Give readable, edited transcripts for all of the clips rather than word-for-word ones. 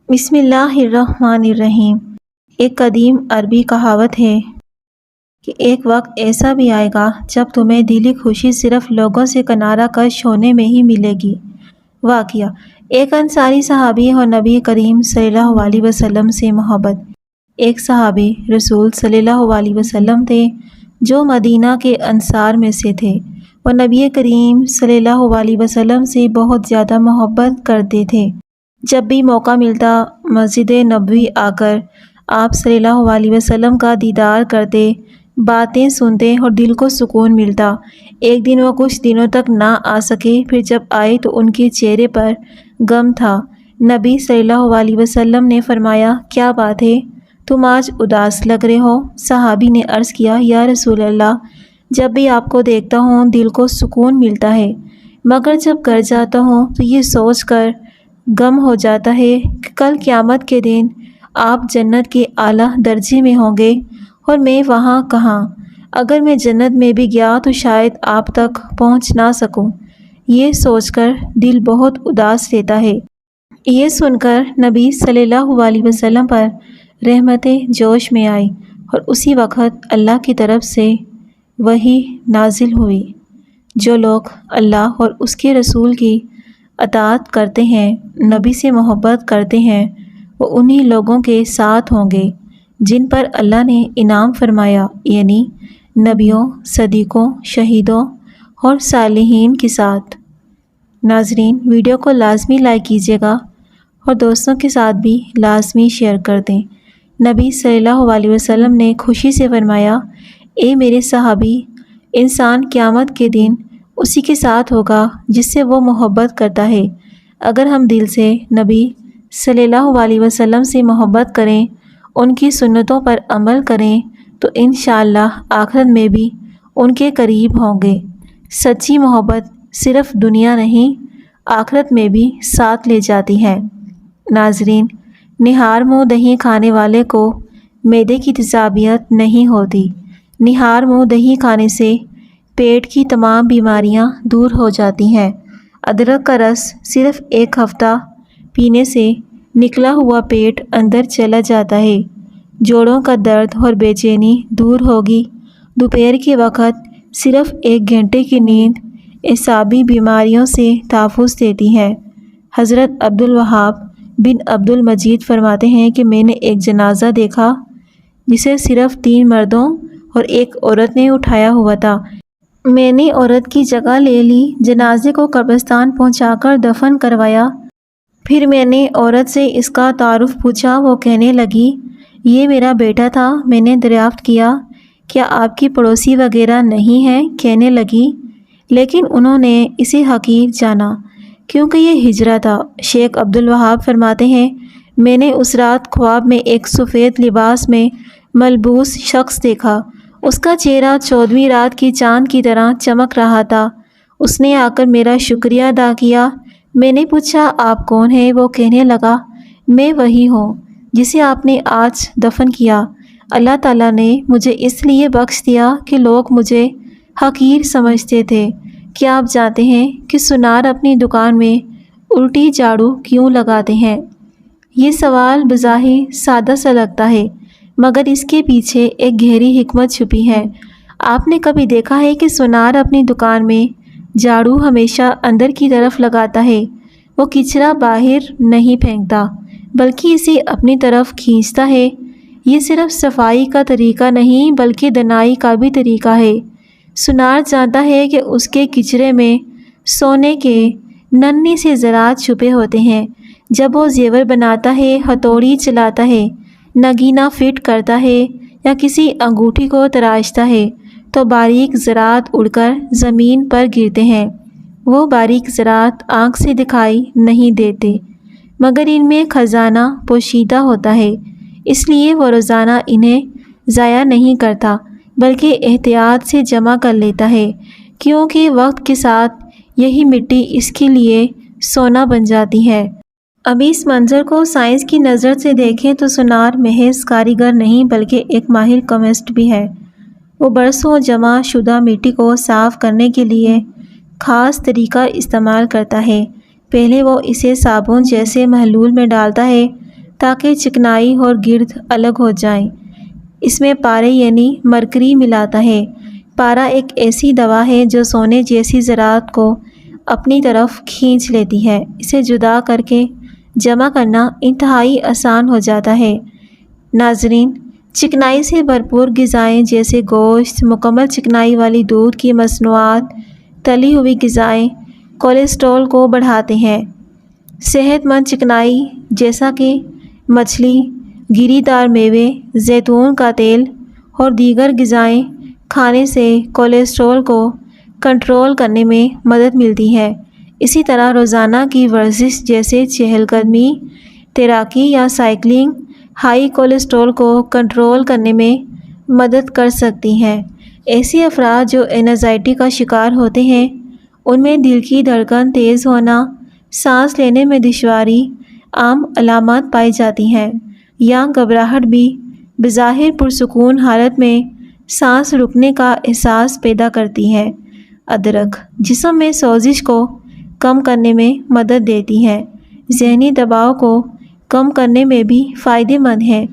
بسم اللہ الرحمن الرحیم۔ ایک قدیم عربی کہاوت ہے کہ ایک وقت ایسا بھی آئے گا جب تمہیں دلی خوشی صرف لوگوں سے کنارہ کش ہونے میں ہی ملے گی۔ واقعہ: ایک انصاری صحابی اور نبی کریم صلی اللہ علیہ وسلم سے محبت۔ ایک صحابی رسول صلی اللہ علیہ وسلم تھے جو مدینہ کے انصار میں سے تھے۔ وہ نبی کریم صلی اللہ علیہ وسلم سے بہت زیادہ محبت کرتے تھے۔ جب بھی موقع ملتا مسجد نبوی آ کر آپ صلی اللہ علیہ وسلم کا دیدار کرتے، باتیں سنتے اور دل کو سکون ملتا۔ ایک دن وہ کچھ دنوں تک نہ آ سکے، پھر جب آئے تو ان کے چہرے پر غم تھا۔ نبی صلی اللہ علیہ وسلم نے فرمایا، کیا بات ہے، تم آج اداس لگ رہے ہو؟ صحابی نے عرض کیا، یا رسول اللہ، جب بھی آپ کو دیکھتا ہوں دل کو سکون ملتا ہے، مگر جب گھر جاتا ہوں تو یہ سوچ کر غم ہو جاتا ہے کہ کل قیامت کے دن آپ جنت کے اعلیٰ درجے میں ہوں گے اور میں وہاں کہاں؟ اگر میں جنت میں بھی گیا تو شاید آپ تک پہنچ نہ سکوں۔ یہ سوچ کر دل بہت اداس رہتا ہے۔ یہ سن کر نبی صلی اللہ علیہ وسلم پر رحمتیں جوش میں آئی اور اسی وقت اللہ کی طرف سے وحی نازل ہوئی۔ جو لوگ اللہ اور اس کے رسول کی اطاعت کرتے ہیں، نبی سے محبت کرتے ہیں، وہ انہی لوگوں کے ساتھ ہوں گے جن پر اللہ نے انعام فرمایا، یعنی نبیوں، صدیقوں، شہیدوں اور صالحین کے ساتھ۔ ناظرین، ویڈیو کو لازمی لائک کیجیے گا اور دوستوں کے ساتھ بھی لازمی شیئر کر دیں۔ نبی صلی اللہ علیہ وسلم نے خوشی سے فرمایا، اے میرے صحابی، انسان قیامت کے دن اسی کے ساتھ ہوگا جس سے وہ محبت کرتا ہے۔ اگر ہم دل سے نبی صلی اللہ علیہ وسلم سے محبت کریں، ان کی سنتوں پر عمل کریں تو انشاءاللہ آخرت میں بھی ان کے قریب ہوں گے۔ سچی محبت صرف دنیا نہیں، آخرت میں بھی ساتھ لے جاتی ہے۔ ناظرین، نہار منہ دہی کھانے والے کو معدے کی تیزابیت نہیں ہوتی۔ نہار منہ دہی کھانے سے پیٹ کی تمام بیماریاں دور ہو جاتی ہیں۔ ادرک کا رس صرف ایک ہفتہ پینے سے نکلا ہوا پیٹ اندر چلا جاتا ہے، جوڑوں کا درد اور بے چینی دور ہوگی۔ دوپہر کے وقت صرف 1 گھنٹے کی نیند اعصابی بیماریوں سے تحفظ دیتی ہے۔ حضرت عبدالوہاب بن عبدالمجید فرماتے ہیں کہ میں نے ایک جنازہ دیکھا جسے صرف 3 مردوں اور 1 عورت نے اٹھایا ہوا تھا۔ میں نے عورت کی جگہ لے لی، جنازے کو قبرستان پہنچا کر دفن کروایا۔ پھر میں نے عورت سے اس کا تعارف پوچھا، وہ کہنے لگی، یہ میرا بیٹا تھا۔ میں نے دریافت کیا، کیا آپ کی پڑوسی وغیرہ نہیں ہیں؟ کہنے لگی، لیکن انہوں نے اسے حقیر جانا کیونکہ یہ ہجرا تھا۔ شیخ عبدالوہاب فرماتے ہیں، میں نے اس رات خواب میں ایک سفید لباس میں ملبوس شخص دیکھا۔ اس کا چہرہ 14ویں رات کی چاند کی طرح چمک رہا تھا۔ اس نے آ کر میرا شکریہ ادا کیا۔ میں نے پوچھا، آپ کون ہیں؟ وہ کہنے لگا، میں وہی ہوں جسے آپ نے آج دفن کیا۔ اللہ تعالیٰ نے مجھے اس لیے بخش دیا کہ لوگ مجھے حقیر سمجھتے تھے۔ کیا آپ جانتے ہیں کہ سونار اپنی دکان میں الٹی جھاڑو کیوں لگاتے ہیں؟ یہ سوال بظاہر سادہ سا لگتا ہے، مگر اس کے پیچھے ایک گہری حکمت چھپی ہے۔ آپ نے کبھی دیکھا ہے کہ سونار اپنی دکان میں جھاڑو ہمیشہ اندر کی طرف لگاتا ہے؟ وہ کچرا باہر نہیں پھینکتا بلکہ اسے اپنی طرف کھینچتا ہے۔ یہ صرف صفائی کا طریقہ نہیں بلکہ دنائی کا بھی طریقہ ہے۔ سونار جانتا ہے کہ اس کے کچرے میں سونے کے ننھے سے زراعت چھپے ہوتے ہیں۔ جب وہ زیور بناتا ہے، ہتھوڑی چلاتا ہے، نگینہ فٹ کرتا ہے یا کسی انگوٹھی کو تراشتا ہے تو باریک زراعت اڑ کر زمین پر گرتے ہیں۔ وہ باریک زراعت آنکھ سے دکھائی نہیں دیتے مگر ان میں خزانہ پوشیدہ ہوتا ہے، اس لیے وہ روزانہ انہیں ضائع نہیں کرتا بلکہ احتیاط سے جمع کر لیتا ہے، کیونکہ وقت کے ساتھ یہی مٹی اس کے لیے سونا بن جاتی ہے۔ اب اس منظر کو سائنس کی نظر سے دیکھیں تو سونار محض کاریگر نہیں بلکہ ایک ماہر کیمسٹ بھی ہے۔ وہ برسوں جمع شدہ مٹی کو صاف کرنے کے لیے خاص طریقہ استعمال کرتا ہے۔ پہلے وہ اسے صابن جیسے محلول میں ڈالتا ہے، تاکہ چکنائی اور گرد الگ ہو جائیں۔ اس میں پارے یعنی مرکری ملاتا ہے۔ پارا ایک ایسی دوا ہے جو سونے جیسی ذرات کو اپنی طرف کھینچ لیتی ہے۔ اسے جدا کر کے جمع کرنا انتہائی آسان ہو جاتا ہے۔ ناظرین، چکنائی سے بھرپور غذائیں جیسے گوشت، مکمل چکنائی والی دودھ کی مصنوعات، تلی ہوئی غذائیں کولیسٹرول کو بڑھاتے ہیں۔ صحت مند چکنائی جیسا کہ مچھلی، گری دار میوے، زیتون کا تیل اور دیگر غذائیں کھانے سے کولیسٹرول کو کنٹرول کرنے میں مدد ملتی ہے۔ اسی طرح روزانہ کی ورزش جیسے چہل قدمی، تیراکی یا سائیکلنگ ہائی کولیسٹرول کو کنٹرول کرنے میں مدد کر سکتی ہیں۔ ایسے افراد جو اینزائٹی کا شکار ہوتے ہیں، ان میں دل کی دھڑکن تیز ہونا، سانس لینے میں دشواری عام علامات پائی جاتی ہیں، یا گھبراہٹ بھی بظاہر پرسکون حالت میں سانس رکنے کا احساس پیدا کرتی ہے۔ ادرک جسم میں سوزش کو کم کرنے میں مدد دیتی ہے، ذہنی دباؤ کو کم کرنے میں بھی فائدہ مند ہے۔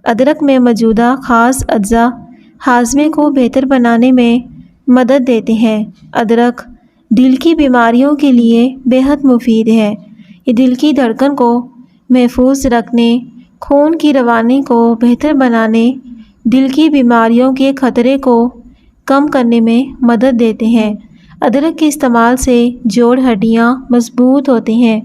ادرک میں موجود خاص اجزاء ہاضمے کو بہتر بنانے میں مدد دیتے ہیں۔ ادرک دل کی بیماریوں کے لیے بہت مفید ہے۔ یہ دل کی دھڑکن کو محفوظ رکھنے، خون کی روانی کو بہتر بنانے، دل کی بیماریوں کے خطرے کو کم کرنے میں مدد دیتے ہیں۔ ادرک کے استعمال سے جوڑ ہڈیاں مضبوط ہوتے ہیں۔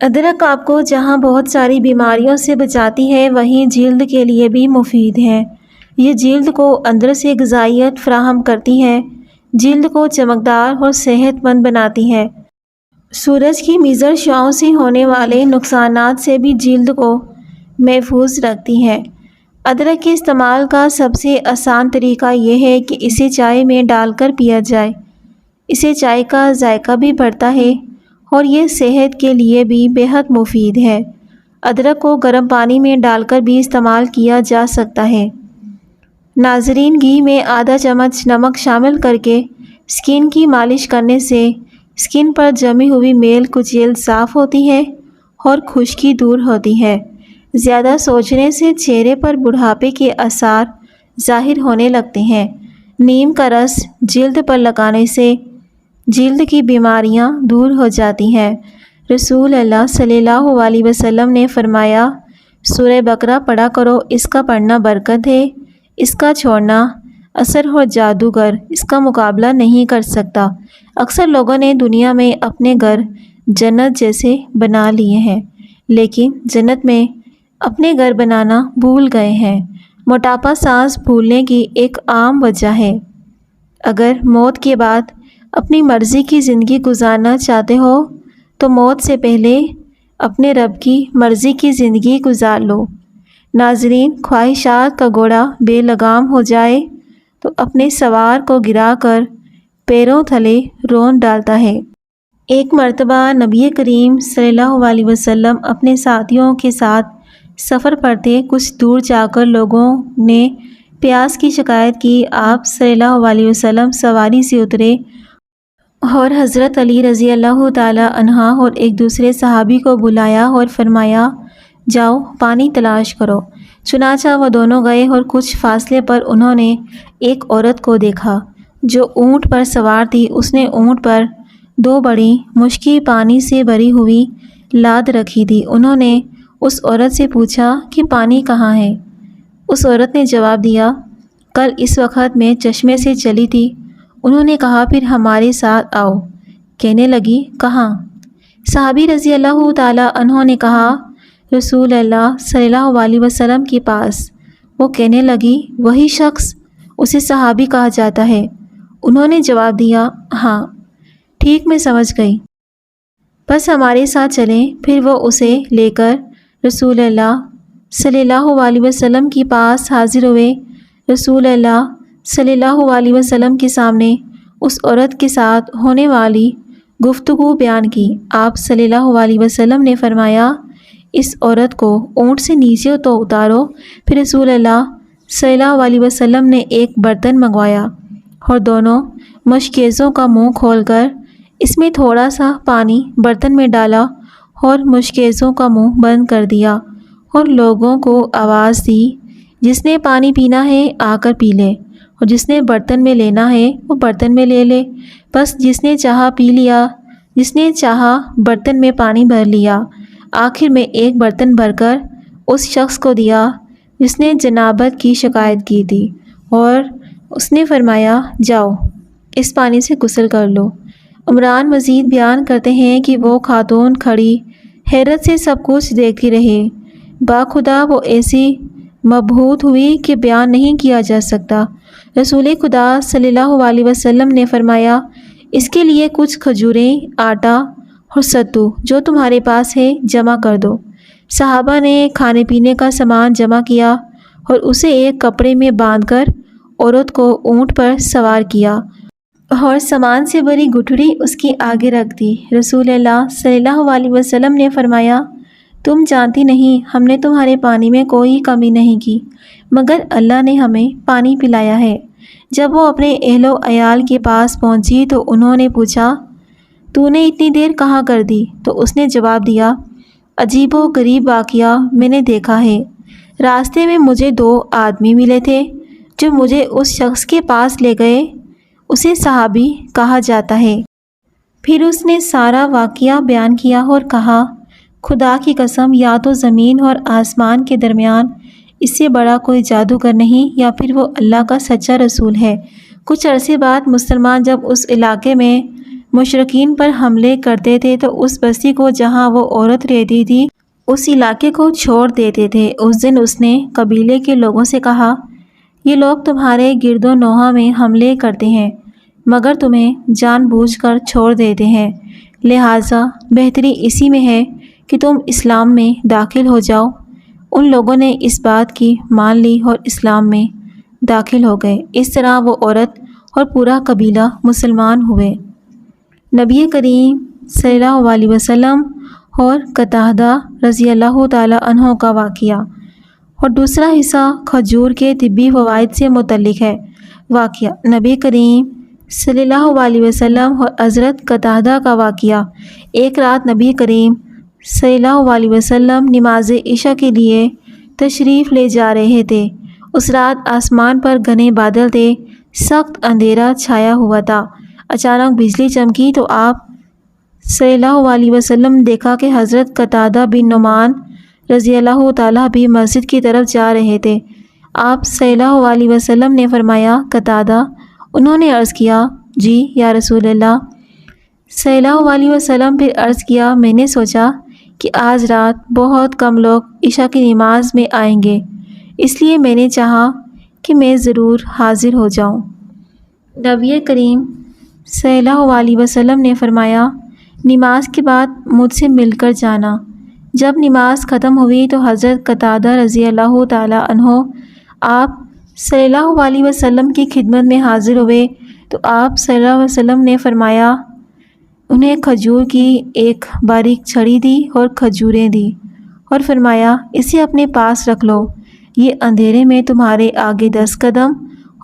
ادرک آپ کو جہاں بہت ساری بیماریوں سے بچاتی ہے، وہیں جلد کے لیے بھی مفید ہے۔ یہ جلد کو اندر سے غذائیت فراہم کرتی ہے، جلد کو چمکدار اور صحت مند بناتی ہے۔ سورج کی مضر شعاعوں سے ہونے والے نقصانات سے بھی جلد کو محفوظ رکھتی ہے۔ ادرک کے استعمال کا سب سے آسان طریقہ یہ ہے کہ اسے چائے میں ڈال کر پیا جائے۔ اسے چائے کا ذائقہ بھی بڑھتا ہے اور یہ صحت کے لیے بھی بہت مفید ہے۔ ادرک کو گرم پانی میں ڈال کر بھی استعمال کیا جا سکتا ہے۔ ناظرین، گھی میں آدھا چمچ نمک شامل کر کے اسکن کی مالش کرنے سے اسکن پر جمی ہوئی میل کچیل صاف ہوتی ہے اور خشکی دور ہوتی ہے۔ زیادہ سوچنے سے چہرے پر بڑھاپے کے آثار ظاہر ہونے لگتے ہیں۔ نیم کا رس جلد پر لگانے سے جلد کی بیماریاں دور ہو جاتی ہیں۔ رسول اللہ صلی اللہ علیہ وسلم نے فرمایا، سورہ بقرہ پڑھا کرو، اس کا پڑھنا برکت ہے، اس کا چھوڑنا اثر اور جادوگر اس کا مقابلہ نہیں کر سکتا۔ اکثر لوگوں نے دنیا میں اپنے گھر جنت جیسے بنا لیے ہیں، لیکن جنت میں اپنے گھر بنانا بھول گئے ہیں۔ موٹاپا سانس پھولنے کی ایک عام وجہ ہے۔ اگر موت کے بعد اپنی مرضی کی زندگی گزارنا چاہتے ہو تو موت سے پہلے اپنے رب کی مرضی کی زندگی گزار لو۔ ناظرین، خواہشات کا گھوڑا بے لگام ہو جائے تو اپنے سوار کو گرا کر پیروں تلے رون ڈالتا ہے۔ ایک مرتبہ نبی کریم صلی اللہ علیہ وسلم اپنے ساتھیوں کے ساتھ سفر پر تھے۔ کچھ دور جا کر لوگوں نے پیاس کی شکایت کی۔ آپ صلی اللہ علیہ وسلم سواری سے اترے اور حضرت علی رضی اللہ تعالی عنہ اور ایک دوسرے صحابی کو بلایا اور فرمایا، جاؤ پانی تلاش کرو۔ چنانچہ وہ دونوں گئے اور کچھ فاصلے پر انہوں نے ایک عورت کو دیکھا جو اونٹ پر سوار تھی۔ اس نے اونٹ پر 2 بڑی مشکی پانی سے بھری ہوئی لاد رکھی تھی۔ انہوں نے اس عورت سے پوچھا کہ پانی کہاں ہے؟ اس عورت نے جواب دیا، کل اس وقت میں چشمے سے چلی تھی۔ انہوں نے کہا، پھر ہمارے ساتھ آؤ۔ کہنے لگی، کہاں؟ صحابی رضی اللہ تعالی عنہ نے کہا، رسول اللہ صلی اللہ علیہ وسلم کے پاس۔ وہ کہنے لگی، وہی شخص، اسے صحابی کہا جاتا ہے؟ انہوں نے جواب دیا، ہاں، ٹھیک، میں سمجھ گئی، بس ہمارے ساتھ چلیں۔ پھر وہ اسے لے کر رسول اللہ صلی اللہ علیہ وسلم کے پاس حاضر ہوئے۔ رسول اللہ صلی اللہ علیہ وسلم کے سامنے اس عورت کے ساتھ ہونے والی گفتگو بیان کی۔ آپ صلی اللہ علیہ وسلم نے فرمایا، اس عورت کو اونٹ سے نیچے تو اتارو۔ پھر رسول اللہ صلی اللہ علیہ وسلم نے ایک برتن منگوایا اور دونوں مشکیزوں کا منہ کھول کر اس میں تھوڑا سا پانی برتن میں ڈالا اور مشکیزوں کا منہ بند کر دیا اور لوگوں کو آواز دی، جس نے پانی پینا ہے آ کر پی لے، اور جس نے برتن میں لینا ہے وہ برتن میں لے لے۔ بس جس نے چاہا پی لیا، جس نے چاہا برتن میں پانی بھر لیا۔ آخر میں ایک برتن بھر کر اس شخص کو دیا جس نے جنابت کی شکایت کی تھی، اور اس نے فرمایا جاؤ اس پانی سے غسل کر لو۔ عمران مزید بیان کرتے ہیں کہ وہ خاتون کھڑی حیرت سے سب کچھ دیکھتی رہی۔ باخدا وہ ایسی مبہوت ہوئی کہ بیان نہیں کیا جا سکتا۔ رسول خدا صلی اللہ علیہ وسلم نے فرمایا، اس کے لیے کچھ کھجوریں، آٹا اور ستو جو تمہارے پاس ہے جمع کر دو۔ صحابہ نے کھانے پینے کا سامان جمع کیا اور اسے ایک کپڑے میں باندھ کر عورت کو اونٹ پر سوار کیا اور سامان سے بھری گٹھڑی اس کی آگے رکھ دی۔ رسول اللہ صلی اللہ علیہ وسلم نے فرمایا، تم جانتی نہیں ہم نے تمہارے پانی میں کوئی کمی نہیں کی، مگر اللہ نے ہمیں پانی پلایا ہے۔ جب وہ اپنے اہل و عیال کے پاس پہنچی تو انہوں نے پوچھا، تو نے اتنی دیر کہاں کر دی؟ تو اس نے جواب دیا، عجیب و غریب واقعہ میں نے دیکھا ہے۔ راستے میں مجھے 2 آدمی ملے تھے جو مجھے اس شخص کے پاس لے گئے، اسے صحابی کہا جاتا ہے۔ پھر اس نے سارا واقعہ بیان کیا اور کہا، خدا کی قسم، یا تو زمین اور آسمان کے درمیان اس سے بڑا کوئی جادوگر نہیں، یا پھر وہ اللہ کا سچا رسول ہے۔ کچھ عرصے بعد مسلمان جب اس علاقے میں مشرکین پر حملے کرتے تھے تو اس بستی کو جہاں وہ عورت رہتی تھی اس علاقے کو چھوڑ دیتے تھے۔ اس دن اس نے قبیلے کے لوگوں سے کہا، یہ لوگ تمہارے گرد و نواح میں حملے کرتے ہیں مگر تمہیں جان بوجھ کر چھوڑ دیتے ہیں، لہٰذا بہتری اسی میں ہے کہ تم اسلام میں داخل ہو جاؤ۔ ان لوگوں نے اس بات کی مان لی اور اسلام میں داخل ہو گئے۔ اس طرح وہ عورت اور پورا قبیلہ مسلمان ہوئے۔ نبی کریم صلی اللہ علیہ وسلم اور قتادہ رضی اللہ تعالیٰ عنہ کا واقعہ۔ اور دوسرا حصہ کھجور کے طبی فوائد سے متعلق ہے۔ واقعہ، نبی کریم صلی اللہ علیہ وسلم اور حضرت قتادہ کا واقعہ۔ ایک رات نبی کریم صلی اللہ علیہ وسلم نماز عشاء کے لیے تشریف لے جا رہے تھے۔ اس رات آسمان پر گھنے بادل تھے، سخت اندھیرا چھایا ہوا تھا۔ اچانک بجلی چمکی تو آپ صلی اللہ علیہ وسلم نے دیکھا کہ حضرت قتادہ بن نعمان رضی اللہ تعالیٰ بھی مسجد کی طرف جا رہے تھے۔ آپ صلی اللہ علیہ وسلم نے فرمایا، قتادہ؟ انہوں نے عرض کیا، جی یا رسول اللہ۔ صلی اللہ علیہ وسلم پھر عرض کیا، میں نے سوچا کہ آج رات بہت کم لوگ عشاء کی نماز میں آئیں گے، اس لیے میں نے چاہا کہ میں ضرور حاضر ہو جاؤں۔ نبی کریم صلی اللہ علیہ وسلم نے فرمایا، نماز کے بعد مجھ سے مل کر جانا۔ جب نماز ختم ہوئی تو حضرت قتادہ رضی اللہ تعالیٰ عنہ آپ صلی اللہ علیہ وسلم کی خدمت میں حاضر ہوئے تو آپ صلی اللہ علیہ وسلم نے فرمایا، انہیں کھجور کی ایک باریک چھڑی دی اور کھجوریں دی اور فرمایا، اسے اپنے پاس رکھ لو، یہ اندھیرے میں تمہارے آگے 10 قدم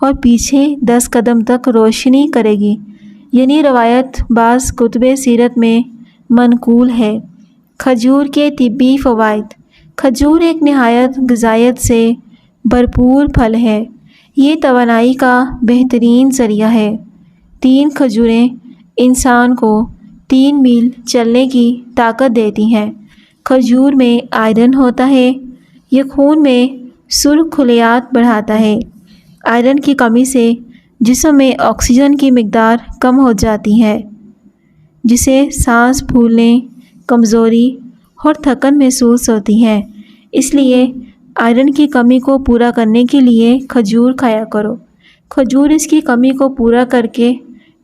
اور پیچھے 10 قدم تک روشنی کرے گی۔ یعنی روایت بعض کتب سیرت میں منقول ہے۔ کھجور کے طبی فوائد۔ کھجور ایک نہایت غذائیت سے بھرپور پھل ہے۔ یہ توانائی کا بہترین ذریعہ ہے۔ 3 کھجوریں انسان کو 3 میل چلنے کی طاقت دیتی ہیں۔ کھجور میں آئرن ہوتا ہے۔ یہ خون میں سرخ خلیات بڑھاتا ہے۔ آئرن کی کمی سے جسم میں آکسیجن کی مقدار کم ہو جاتی ہے، جسے سانس پھولنے، کمزوری اور تھکن محسوس ہوتی ہے۔ اس لیے آئرن کی کمی کو پورا کرنے کے لیے کھجور کھایا کرو۔ کھجور اس کی کمی کو پورا کر کے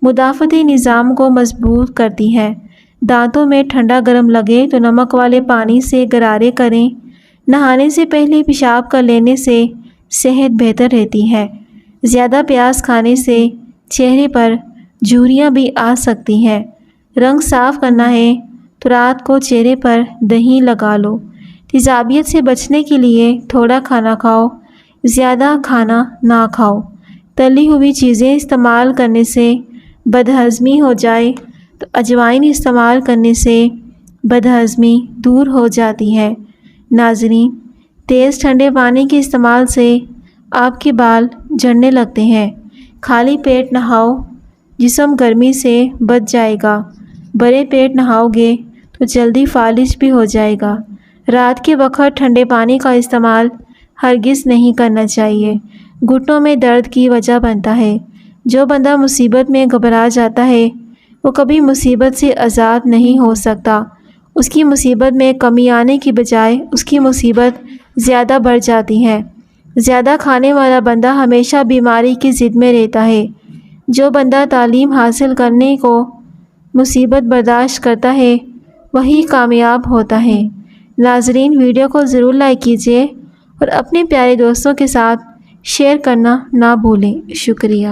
مدافعتی نظام کو مضبوط کرتی ہے۔ دانتوں میں ٹھنڈا گرم لگے تو نمک والے پانی سے غرارے کریں۔ نہانے سے پہلے پیشاب کر لینے سے صحت بہتر رہتی ہے۔ زیادہ پیاز کھانے سے چہرے پر جھریاں بھی آ سکتی ہیں۔ رنگ صاف کرنا ہے تو رات کو چہرے پر دہی لگا لو۔ تیزابیت سے بچنے کے لیے تھوڑا کھانا کھاؤ، زیادہ کھانا نہ کھاؤ۔ تلی ہوئی چیزیں استعمال کرنے سے بدہضمی ہو جائے تو اجوائن استعمال کرنے سے بدہضمی دور ہو جاتی ہے۔ ناظرین، تیز ٹھنڈے پانی کے استعمال سے آپ کے بال جھڑنے لگتے ہیں۔ خالی پیٹ نہاؤ، جسم گرمی سے بچ جائے گا۔ بڑے پیٹ نہاؤ گے تو جلدی فالج بھی ہو جائے گا۔ رات کے وقت ٹھنڈے پانی کا استعمال ہرگز نہیں کرنا چاہیے، گھٹنوں میں درد کی وجہ بنتا ہے۔ جو بندہ مصیبت میں گھبرا جاتا ہے وہ کبھی مصیبت سے آزاد نہیں ہو سکتا۔ اس کی مصیبت میں کمی آنے کی بجائے اس کی مصیبت زیادہ بڑھ جاتی ہے۔ زیادہ کھانے والا بندہ ہمیشہ بیماری کی ضد میں رہتا ہے۔ جو بندہ تعلیم حاصل کرنے کو مصیبت برداشت کرتا ہے وہی کامیاب ہوتا ہے۔ ناظرین، ویڈیو کو ضرور لائک کیجیے اور اپنے پیارے دوستوں کے ساتھ شیئر کرنا نہ بھولیں۔ شکریہ۔